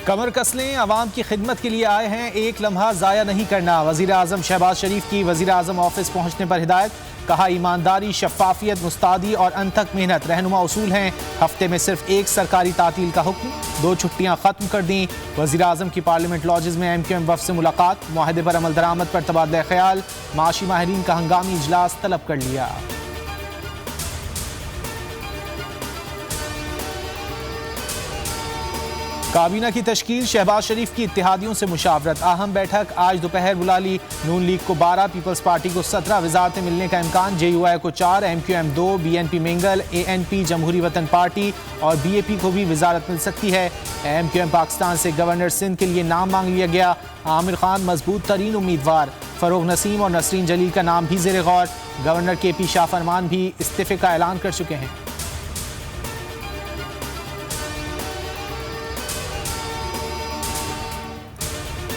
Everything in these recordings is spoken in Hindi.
कमर कस लें, अवाम की खिदमत के लिए आए हैं, एक लम्हा ज़ाया नहीं करना। वज़ीर आज़म शहबाज शरीफ की वज़ीर आज़म ऑफिस पहुँचने पर हिदायत। कहा, ईमानदारी, शफ़ाफियत, मुस्तादी और अनथक मेहनत रहनुमा उसूल हैं। हफ्ते में सिर्फ एक सरकारी तातील का हुक्म, 2 छुट्टियाँ ख़त्म कर दी। वज़ीर आज़म की पार्लियामेंट लॉजेज़ में MQM वफ़द से मुलाकात। मुआहदे पर अमल दरामद पर तबादला ख्याल। माशी माहिरीन का हंगामी इजलास तलब कर लिया। काबीना की तश्कील, शहबाज शरीफ की इत्तेहादियों से मुशावरत। अहम बैठक आज दोपहर बुला ली। नून लीग को 12, पीपल्स पार्टी को 17 वजारतें मिलने का इम्कान। JUI को 4, MQM 2, BNP मेंगल, ANP जमहूरी वतन पार्टी और BAP को भी वजारत मिल सकती है। MQM पाकिस्तान से गवर्नर सिंध के लिए नाम मांग लिया गया। आमिर खान मजबूत तरीन उम्मीदवार। फरोग नसीम और नसरीन जलील का नाम भी ज़ेर गौर। गवर्नर KP शाह फरमान भी इस्तीफे का ऐलान कर चुके हैं।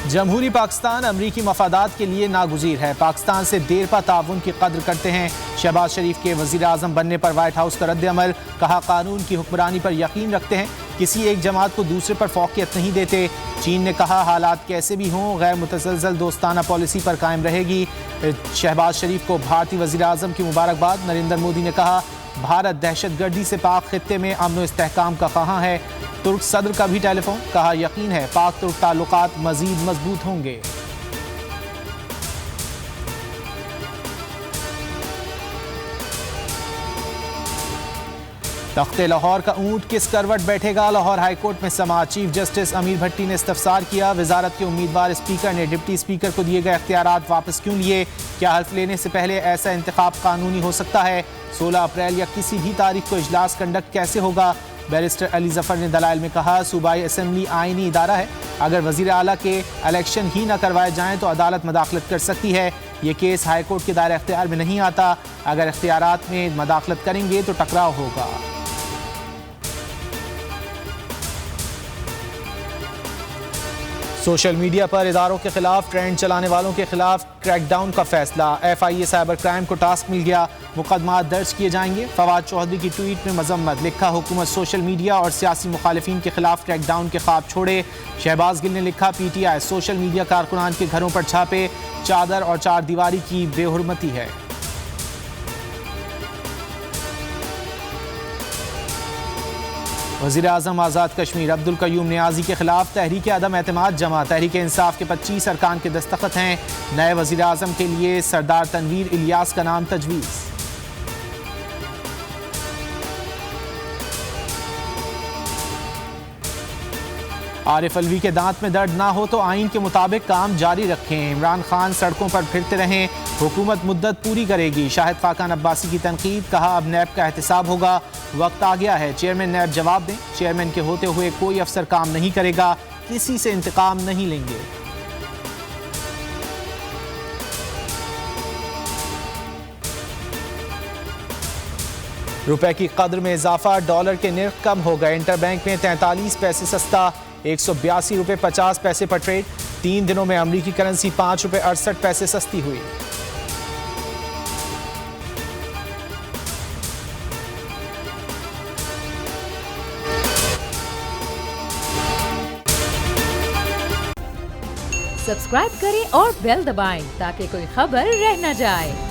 जमहूरी पाकिस्तान अमरीकी मफादात के लिए नागुज़ीर है। पाकिस्तान से देरपा ताउन की कद्र करते हैं। शहबाज शरीफ के वज़ीर आज़म बनने पर वाइट हाउस का रद्द अमल। कहा, कानून की हुक्मरानी पर यकीन रखते हैं, किसी एक जमात को दूसरे पर फौकियत नहीं देते। चीन ने कहा, हालात कैसे भी हों गैर मुतसलसल दोस्ताना पॉलिसी पर कायम रहेगी। शहबाज शरीफ को भारतीय वज़ीर आज़म की मुबारकबाद। नरेंद्र मोदी ने कहा, भारत दहशतगर्दी से पाक खित्ते में अमन व इस्तेहकाम का ख़्वाह है। तुर्क सदर का भी टेलीफोन। कहा, यकीन है पाक तुर्क ताल्लुकात मजीद मजबूत होंगे। तख्ते लाहौर का ऊंट किस करवट बैठेगा, लाहौर हाईकोर्ट में समाअत। चीफ जस्टिस अमीर भट्टी ने इस्तफसार किया। वजारत के उम्मीदवार स्पीकर ने डिप्टी स्पीकर को दिए गए इख्तियारात वापस क्यों लिए। क्या हल्फ लेने से पहले ऐसा इंतखाब कानूनी हो सकता है। 16 अप्रैल या किसी भी तारीख को इजलास कंडक्ट कैसे होगा। बैरिस्टर अली जफर ने दलाइल में कहा, सूबाई असम्बली आईनी इदारा है, अगर वजीर आला के इलेक्शन ही न करवाए जाएं तो अदालत मदाखलत कर सकती है। ये केस हाईकोर्ट के दायरे इख्तियार में नहीं आता। अगर इख्तियारात में मदाखलत करेंगे तो टकराव होगा। सोशल मीडिया पर इदारों के खिलाफ ट्रेंड चलाने वालों के खिलाफ क्रैकडाउन का फैसला। FIA साइबर क्राइम को टास्क मिल गया, मुकदमा दर्ज किए जाएंगे। फवाद चौधरी की ट्वीट में मजम्मत। लिखा, हुकूमत सोशल मीडिया और सियासी मुखालिफिन के खिलाफ क्रैकडाउन के ख्वाब छोड़े। शहबाज गिल ने लिखा, PTI सोशल मीडिया कारकुनान के घरों पर छापे, चादर और चार दीवारी की बेहुरमती है। वज़ीर आज़म आज़ाद कश्मीर अब्दुल कयूम नियाज़ी के खिलाफ तहरीक अदम एतमाद जमा। तहरीक इंसाफ के 25 अरकान के दस्तखत हैं। नए वज़ीर आज़म के लिए सरदार तनवीर इलियास का नाम तजवीज़। आरिफ अलवी के दांत में दर्द ना हो तो आइन के मुताबिक काम जारी रखें। इमरान खान सड़कों पर फिरते रहें, हुकूमत मुद्दत पूरी करेगी। शाहिद खाकान अब्बासी की तनकीद। कहा, अब नैब का एहतसाब होगा, वक्त आ गया है, चेयरमैन नैब जवाब दें। चेयरमैन के होते हुए कोई अफसर काम नहीं करेगा, किसी से इंतकाम नहीं लेंगे। रुपए की कद्र में इजाफा, डॉलर के निर्ख कम हो गए। इंटरबैंक में 43 पैसे सस्ता, 182 रुपये 50 पैसे पर ट्रेड। 3 दिनों में अमरीकी करेंसी 5 रुपये 68 पैसे सस्ती हुई। सब्सक्राइब करें और बेल दबाएं ताकि कोई खबर रह न जाए।